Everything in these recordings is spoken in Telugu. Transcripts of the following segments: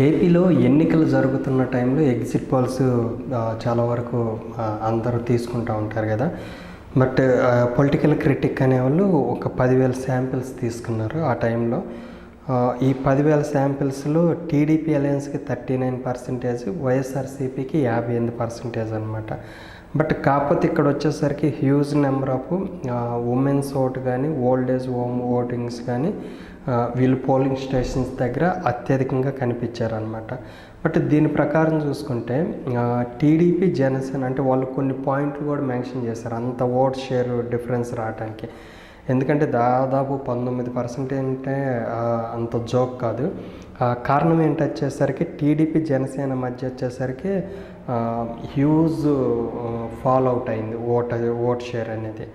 ఏపీలో ఎన్నికలు జరుగుతున్న టైంలో ఎగ్జిట్ పోల్స్ చాలా వరకు అందరూ తీసుకుంటూ ఉంటారు కదా. బట్ పొలిటికల్ క్రిటిక్ అనేవాళ్ళు ఒక 10,000 శాంపిల్స్ తీసుకున్నారు ఆ టైంలో. ఈ 10,000 శాంపిల్స్లో టీడీపీ అలయన్స్కి 39%, వైఎస్ఆర్సీపీకి 58% అనమాట. బట్ కాకపోతే ఇక్కడ వచ్చేసరికి huge number of women's vote కానీ ఓల్డ్ ఏజ్ హోమ్ ఓటింగ్స్ కానీ వీళ్ళు పోలింగ్ స్టేషన్స్ దగ్గర అత్యధికంగా కనిపించారనమాట. బట్ దీని ప్రకారం చూసుకుంటే టీడీపీ జనసేన అంటే వాళ్ళు కొన్ని పాయింట్లు కూడా మెన్షన్ చేశారు అంత ఓట్ షేర్ డిఫరెన్స్ రావడానికి. ఎందుకంటే దాదాపు 19% అంటే అంత జోక్ కాదు. కారణం ఏంటి వచ్చేసరికి టీడీపీ జనసేన మధ్య వచ్చేసరికి హ్యూజ్ ఫాల్ అవుట్ అయింది ఓట్ షేర్ అనేది.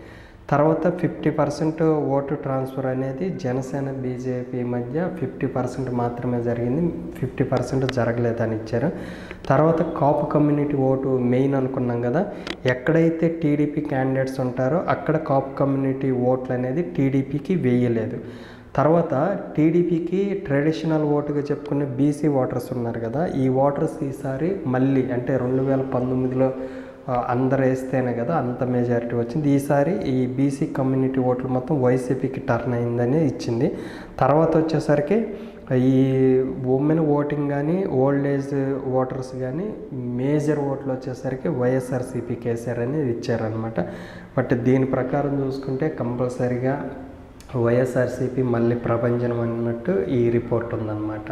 తర్వాత 50% ఓటు ట్రాన్స్ఫర్ అనేది జనసేన బీజేపీ మధ్య 50% మాత్రమే జరిగింది, 50% జరగలేదని ఇచ్చారు. తర్వాత కాపు కమ్యూనిటీ ఓటు మెయిన్ అనుకున్నాం కదా, ఎక్కడైతే టీడీపీ క్యాండిడేట్స్ ఉంటారో అక్కడ కాపు కమ్యూనిటీ ఓట్లు అనేది టీడీపీకి వేయలేదు. తర్వాత టీడీపీకి ట్రెడిషనల్ ఓటుగా చెప్పుకునే బీసీ ఓటర్స్ ఉన్నారు కదా, ఈ ఓటర్స్ ఈసారి మళ్ళీ అంటే 2019లో అందరు వేస్తేనే కదా అంత మెజారిటీ వచ్చింది. ఈసారి ఈ బీసీ కమ్యూనిటీ ఓట్లు మొత్తం వైసీపీకి టర్న్ అయిందని ఇచ్చింది. తర్వాత వచ్చేసరికి ఈ ఉమెన్ ఓటింగ్ కానీ ఓల్డ్ ఏజ్ ఓటర్స్ కానీ మేజర్ ఓట్లు వచ్చేసరికి వైఎస్ఆర్సీపీకి వేసారని ఇచ్చారనమాట. బట్ దీని ప్రకారం చూసుకుంటే కంపల్సరీగా వైఎస్ఆర్సీపీ మళ్ళీ ప్రపంచం అన్నట్టు ఈ రిపోర్ట్ ఉందన్నమాట.